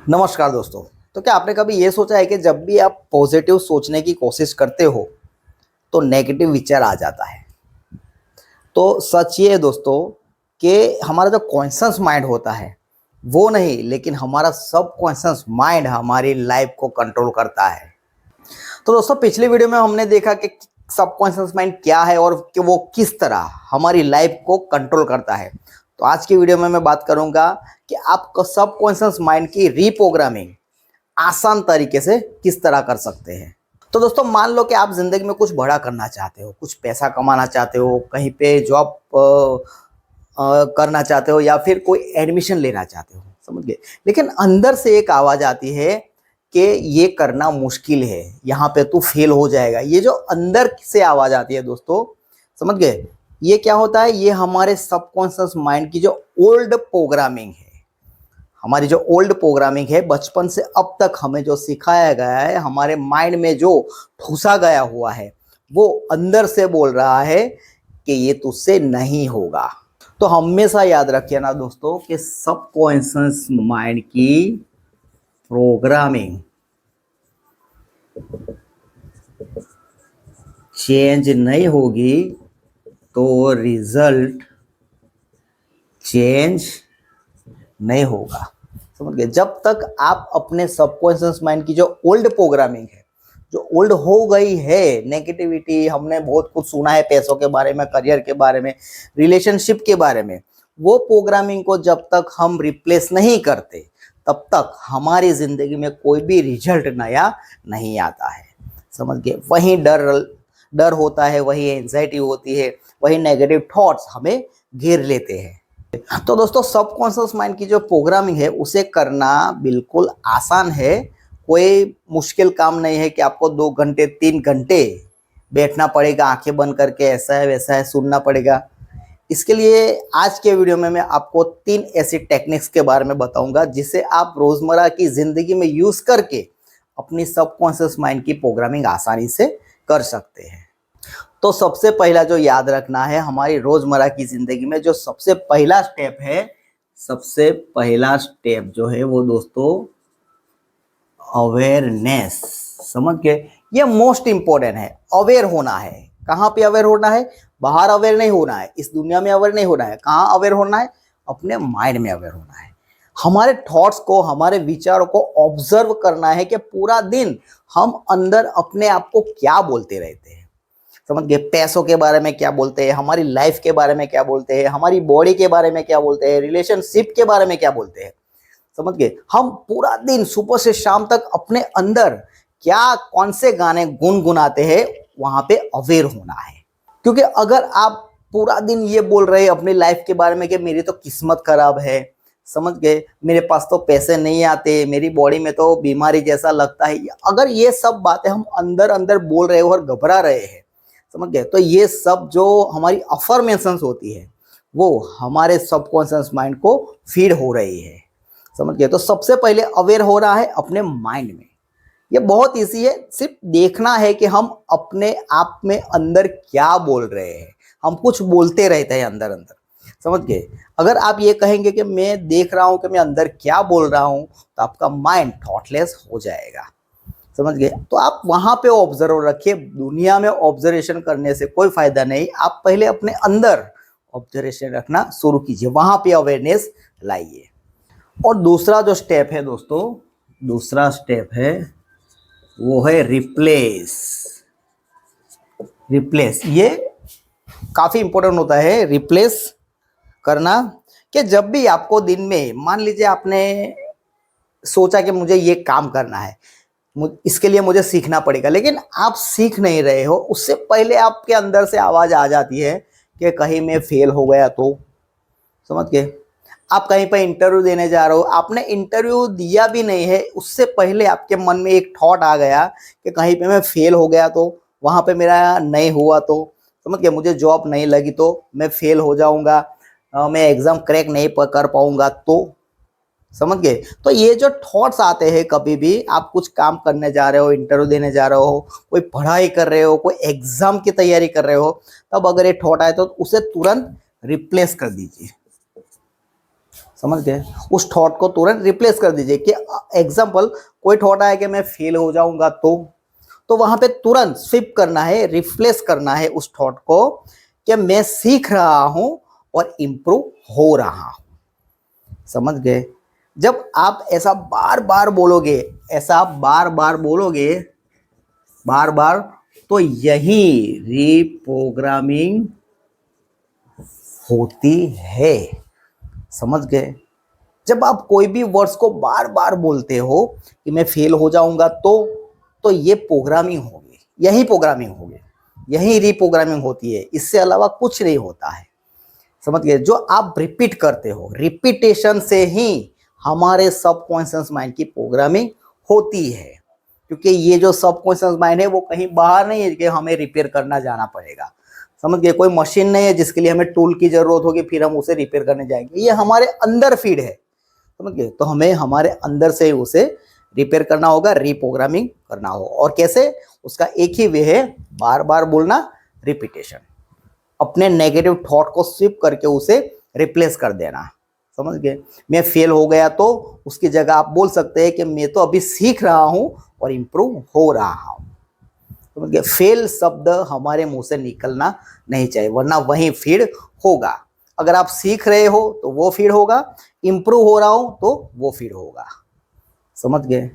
नमस्कार दोस्तों। तो क्या आपने कभी ये सोचा है कि जब भी आप पॉजिटिव सोचने की कोशिश करते हो तो नेगेटिव विचार आ जाता है। तो सच ये है दोस्तों कि हमारा जो कॉन्शियस माइंड होता है वो नहीं, लेकिन हमारा सब कॉन्शियस माइंड हमारी लाइफ को कंट्रोल करता है। तो दोस्तों पिछली वीडियो में हमने देखा कि सबकॉन्शियस माइंड क्या है और कि वो किस तरह हमारी लाइफ को कंट्रोल करता है। तो आज की वीडियो में मैं बात करूंगा कि आप सबकॉन्शियस माइंड की रीप्रोग्रामिंग आसान तरीके से किस तरह कर सकते हैं। तो दोस्तों मान लो कि आप जिंदगी में कुछ बड़ा करना चाहते हो, कुछ पैसा कमाना चाहते हो, कहीं पे जॉब करना चाहते हो या फिर कोई एडमिशन लेना चाहते हो, समझ गए। लेकिन अंदर से एक आवाज आती है कि ये करना मुश्किल है, यहाँ पे तू फेल हो जाएगा। ये जो अंदर से आवाज आती है दोस्तों, समझ गए, ये क्या होता है? ये हमारे सबकॉन्शियस माइंड की जो ओल्ड प्रोग्रामिंग है, हमारी जो ओल्ड प्रोग्रामिंग है, बचपन से अब तक हमें जो सिखाया गया है, हमारे माइंड में जो ठूसा गया हुआ है, वो अंदर से बोल रहा है कि ये तुझसे नहीं होगा। तो हमेशा याद रखिए ना दोस्तों कि सबकॉन्शियस माइंड की प्रोग्रामिंग चेंज नहीं होगी तो रिजल्ट चेंज नहीं होगा, समझ गए। जब तक आप अपने सबकॉन्शियस माइंड की जो ओल्ड प्रोग्रामिंग है, जो ओल्ड हो गई है, नेगेटिविटी, हमने बहुत कुछ सुना है पैसों के बारे में, करियर के बारे में, रिलेशनशिप के बारे में, वो प्रोग्रामिंग को जब तक हम रिप्लेस नहीं करते तब तक हमारी जिंदगी में कोई भी रिजल्ट नया नहीं आता है, समझ गए। वही डर होता है, वही एंजाइटी होती है, वही नेगेटिव थॉट्स हमें घेर लेते हैं। तो दोस्तों सबकॉन्शियस माइंड की जो प्रोग्रामिंग है उसे करना बिल्कुल आसान है। कोई मुश्किल काम नहीं है कि आपको 2 घंटे 3 घंटे बैठना पड़ेगा आंखें बंद करके, ऐसा है वैसा है सुनना पड़ेगा। इसके लिए आज के वीडियो में मैं आपको 3 ऐसी टेक्निक्स के बारे में बताऊंगा जिसे आप रोजमर्रा की जिंदगी में यूज करके अपनी सबकॉन्शियस माइंड की प्रोग्रामिंग आसानी से कर सकते हैं। तो सबसे पहला जो याद रखना है, हमारी रोजमर्रा की जिंदगी में जो सबसे पहला स्टेप है, सबसे पहला स्टेप जो है वो दोस्तों अवेयरनेस, समझ के, ये मोस्ट इंपॉर्टेंट है। अवेयर होना है। कहाँ पे अवेयर होना है? बाहर अवेयर नहीं होना है, इस दुनिया में अवेयर नहीं होना है। कहाँ अवेयर होना है? अपने माइंड में अवेयर होना है। हमारे थॉट्स को, हमारे विचारों को ऑब्जर्व करना है कि पूरा दिन हम अंदर अपने आप को क्या बोलते रहते हैं, समझ गए। पैसों के बारे में क्या बोलते हैं, हमारी लाइफ के बारे में क्या बोलते हैं, हमारी बॉडी के बारे में क्या बोलते हैं, रिलेशनशिप के बारे में क्या बोलते हैं, समझ गए। हम पूरा दिन सुबह से शाम तक अपने अंदर क्या कौन से गाने गुनगुनाते हैं, वहां पे अवेयर होना है। क्योंकि अगर आप पूरा दिन ये बोल रहे हैं अपनी लाइफ के बारे में कि मेरी तो किस्मत खराब है, समझ गए, मेरे पास तो पैसे नहीं आते, मेरी बॉडी में तो बीमारी जैसा लगता है, अगर ये सब बातें हम अंदर अंदर बोल रहे हो और घबरा रहे हैं, समझ गए, तो ये सब जो हमारी अफर्मेशंस होती है वो हमारे सबकॉन्शियस माइंड को फीड हो रही है, समझ गए। तो सबसे पहले अवेयर हो रहा है अपने माइंड में। ये बहुत इजी है, सिर्फ देखना है कि हम अपने आप में अंदर क्या बोल रहे हैं। हम कुछ बोलते रहते हैं अंदर अंदर, समझ गए। अगर आप ये कहेंगे कि मैं देख रहा हूं कि मैं अंदर क्या बोल रहा हूं, तो आपका माइंड थॉटलेस हो जाएगा, समझ गए। तो आप वहां पे ऑब्जर्व रखिए। दुनिया में ऑब्जर्वेशन करने से कोई फायदा नहीं, आप पहले अपने अंदर ऑब्जर्वेशन रखना शुरू कीजिए, वहां पे अवेयरनेस लाइए। और दूसरा जो स्टेप है दोस्तों, दूसरा स्टेप है वो है रिप्लेस। रिप्लेस ये काफी इंपॉर्टेंट होता है, रिप्लेस करना। कि जब भी आपको दिन में, मान लीजिए आपने सोचा कि मुझे ये काम करना है, इसके लिए मुझे सीखना पड़ेगा, लेकिन आप सीख नहीं रहे हो, उससे पहले आपके अंदर से आवाज आ जाती है कि कहीं मैं फेल हो गया तो, समझ गए। आप कहीं पर इंटरव्यू देने जा रहे हो, आपने इंटरव्यू दिया भी नहीं है, उससे पहले आपके मन में एक थॉट आ गया कि कहीं पे मैं फेल हो गया तो, वहां पे मेरा नहीं हुआ तो, समझ गए, मुझे जॉब नहीं लगी तो, मैं फेल हो जाऊंगा, मैं एग्जाम क्रैक नहीं कर पाऊंगा तो, समझ गए। तो ये जो थॉट्स आते हैं, कभी भी आप कुछ काम करने जा रहे हो, इंटरव्यू देने जा रहे हो, कोई पढ़ाई कर रहे हो, कोई एग्जाम की तैयारी कर रहे हो, तब अगर ये थॉट आए तो उसे तुरंत रिप्लेस कर दीजिए। समझ गए? उस थॉट को तुरंत रिप्लेस कर दीजिए। कि एग्जाम्पल, कोई थॉट आया कि मैं फेल हो जाऊंगा तो वहां पे तुरंत स्विप करना है, रिप्लेस करना है उस थॉट को कि मैं सीख रहा हूं और इम्प्रूव हो रहा हूं। समझ गए? जब आप ऐसा बार बार बोलोगे, ऐसा बार बार बोलोगे, बार बार, तो यही रीप्रोग्रामिंग होती है। समझ गए? जब आप कोई भी वर्ड्स को बार बार बोलते हो कि मैं फेल हो जाऊंगा तो ये प्रोग्रामिंग होगी, यही प्रोग्रामिंग होगी, यही रीप्रोग्रामिंग होती है, इससे अलावा कुछ नहीं होता है। समझ गए? जो आप रिपीट करते हो, रिपीटेशन से ही हमारे सबकॉन्शियस माइंड की प्रोग्रामिंग होती है। क्योंकि ये जो सबकॉन्शियस माइंड है वो कहीं बाहर नहीं है कि हमें रिपेयर करना जाना पड़ेगा। समझ गए? कोई मशीन नहीं है जिसके लिए हमें टूल की जरूरत होगी फिर हम उसे रिपेयर करने जाएंगे। ये हमारे अंदर फीड है। समझ गए? तो हमें हमारे अंदर से उसे रिपेयर करना होगा, रीप्रोग्रामिंग करना होगा। और कैसे? उसका एक ही वे है, बार बार बोलना, रिपीटेशन। अपने नेगेटिव थॉट को स्विप करके उसे रिप्लेस कर देना। समझ गए? मैं फेल हो गया तो उसकी जगह आप बोल सकते हैं कि मैं तो अभी सीख रहा हूं और इम्प्रूव हो रहा हूं। समझ गए? फेल शब्द हमारे मुंह से निकलना नहीं चाहिए, वरना वही फीड होगा। अगर आप सीख रहे हो तो वो फीड होगा, इम्प्रूव हो रहा हूं तो वो फीड होगा। समझ गए?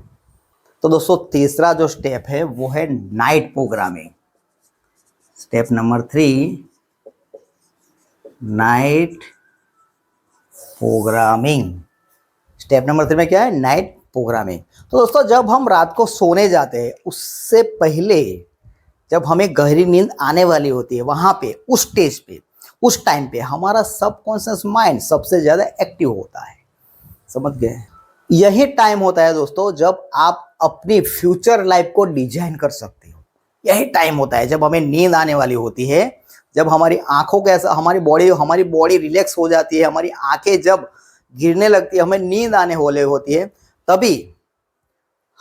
तो दोस्तों, तीसरा जो स्टेप है वो है night programming. Step number 3, night programming. Step number 3 में क्या है? Night programming. तो दोस्तों, जब हम रात को सोने जाते हैं उससे पहले, जब हमें गहरी नींद आने वाली होती है, वहां पे, उस स्टेज पे, उस टाइम पे हमारा सबकॉन्शियस माइंड सबसे ज्यादा एक्टिव होता है। समझ गए? यही टाइम होता है दोस्तों जब आप अपनी फ्यूचर लाइफ को डिजाइन कर सकते हो। यही टाइम होता है जब हमें नींद आने वाली होती है, जब हमारी आंखों के ऐसा, हमारी बॉडी रिलैक्स हो जाती है, हमारी आंखें जब गिरने लगती है, हमें नींद आने वाली होती है, तभी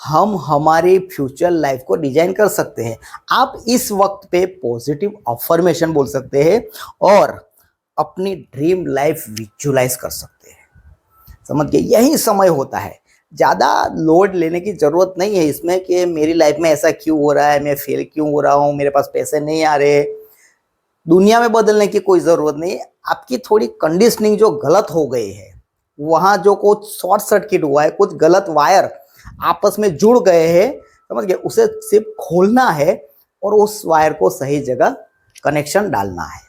हम हमारी फ्यूचर लाइफ को डिजाइन कर सकते हैं। आप इस वक्त पे पॉजिटिव अफर्मेशन बोल सकते हैं और अपनी ड्रीम लाइफ विजुअलाइज कर सकते हैं। समझ गए? यही समय होता है। ज़्यादा लोड लेने की ज़रूरत नहीं है इसमें कि मेरी लाइफ में ऐसा क्यों हो रहा है, मैं फेल क्यों हो रहा हूँ, मेरे पास पैसे नहीं आ रहे। दुनिया में बदलने की कोई ज़रूरत नहीं है। आपकी थोड़ी कंडीशनिंग जो गलत हो गई है, वहाँ जो कुछ शॉर्ट सर्किट हुआ है, कुछ गलत वायर आपस में जुड़ गए हैं, समझ गए, उसे सिर्फ खोलना है और उस वायर को सही जगह कनेक्शन डालना है।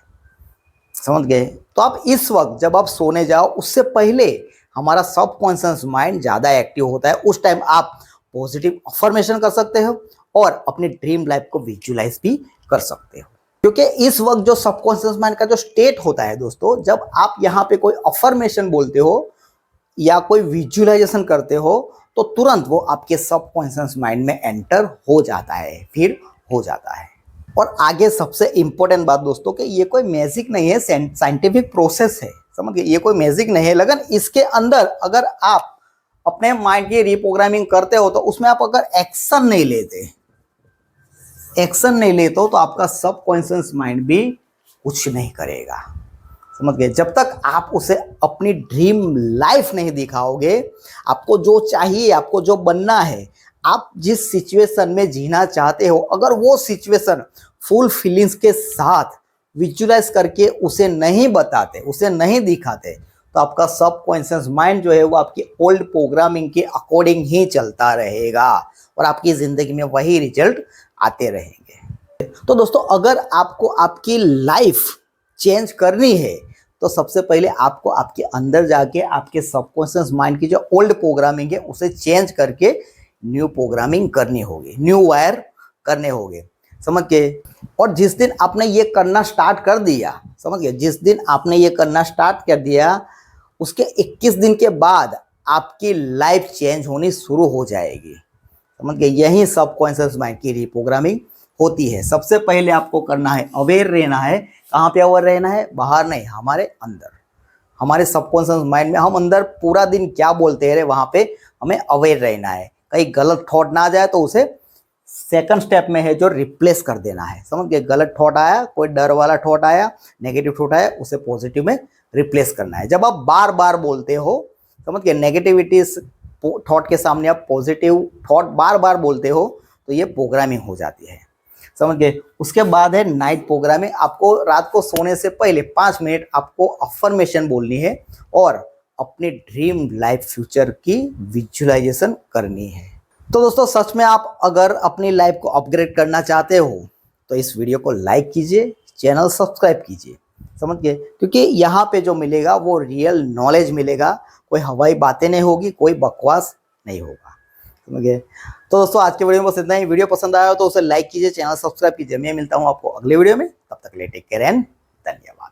समझ गए? तो आप इस वक्त जब आप सोने जाओ उससे पहले हमारा सबकॉन्शियस माइंड ज़्यादा एक्टिव होता है। उस टाइम आप पॉजिटिव अफर्मेशन कर सकते हो और अपनी ड्रीम लाइफ को विजुअलाइज भी कर सकते हो। क्योंकि इस वक्त जो सबकॉन्शियस माइंड का जो स्टेट होता है दोस्तों, जब आप यहाँ पे कोई अफर्मेशन बोलते हो या कोई विजुअलाइजेशन करते हो तो तुरंत वो आपके सबकॉन्शियस माइंड में एंटर हो जाता है, फिर हो जाता है। और आगे सबसे इंपॉर्टेंट बात दोस्तों कि ये कोई मैजिक नहीं है, साइंटिफिक प्रोसेस है। समझ गए? ये कोई मैजिक नहीं है, लेकिन इसके अंदर अगर आप अपने माइंड की रीप्रोग्रामिंग करते हो तो उसमें आप अगर एक्शन नहीं लेते हो तो आपका सबकॉन्शियस माइंड भी कुछ नहीं करेगा। समझ गए? जब तक आप उसे अपनी ड्रीम लाइफ नहीं दिखाओगे, आपको जो चाहिए, आपको जो बनना है, आप जिस सिचुएशन में जीना चाहते हो, अगर वो सिचुएशन फुल फीलिंग्स के साथ विजुअलाइज करके उसे नहीं बताते, उसे नहीं दिखाते, तो आपका सबकॉन्शियस माइंड जो है वो आपकी ओल्ड प्रोग्रामिंग के अकॉर्डिंग ही चलता रहेगा और आपकी जिंदगी में वही रिजल्ट आते रहेंगे। तो दोस्तों, अगर आपको आपकी लाइफ चेंज करनी है तो सबसे पहले आपको आपके अंदर जाके आपके सबकॉन्शियस माइंड की जो ओल्ड प्रोग्रामिंग है उसे चेंज करके न्यू प्रोग्रामिंग करनी होगी, न्यू वायर करने होंगे। समझ गए? और जिस दिन आपने ये करना स्टार्ट कर दिया, समझ गए, जिस दिन आपने ये करना स्टार्ट कर दिया उसके 21 दिन के बाद आपकी लाइफ चेंज होनी शुरू हो जाएगी। समझ गए? यही सबकॉन्शियस माइंड की रीप्रोग्रामिंग होती है। सबसे पहले आपको करना है, अवेयर रहना है। कहाँ पे अवेयर रहना है? बाहर नहीं, हमारे अंदर, हमारे सबकॉन्शियस माइंड में हम अंदर पूरा दिन क्या बोलते रहे, वहां पे हमें अवेयर रहना है। कहीं गलत थॉट ना आ जाए तो उसे सेकंड स्टेप में है जो रिप्लेस कर देना है। समझ गए? गलत थॉट आया, कोई डर वाला थॉट आया, नेगेटिव थॉट आया, उसे पॉजिटिव में रिप्लेस करना है। जब आप बार बार बोलते हो समझ गए। नेगेटिविटी थॉट के सामने आप पॉजिटिव थॉट बार बार बोलते हो तो ये प्रोग्रामिंग हो जाती है, समझ गए। उसके बाद है नाइट प्रोग्रामिंग। आपको रात को सोने से पहले 5 मिनट आपको अफर्मेशन बोलनी है और अपने ड्रीम लाइफ फ्यूचर की विजुअलाइजेशन करनी है। तो दोस्तों सच में आप अगर अपनी लाइफ को अपग्रेड करना चाहते हो तो इस वीडियो को लाइक कीजिए, चैनल सब्सक्राइब कीजिए, समझ गए। क्योंकि यहाँ पे जो मिलेगा वो रियल नॉलेज मिलेगा, कोई हवाई बातें नहीं होगी, कोई बकवास नहीं होगा, समझ गए। तो दोस्तों आज के वीडियो में बस इतना ही। वीडियो पसंद आया हो तो उसे लाइक कीजिए, चैनल सब्सक्राइब कीजिए। मैं मिलता हूँ आपको अगले वीडियो में, तब तक के लिए टेक केयर एंड धन्यवाद।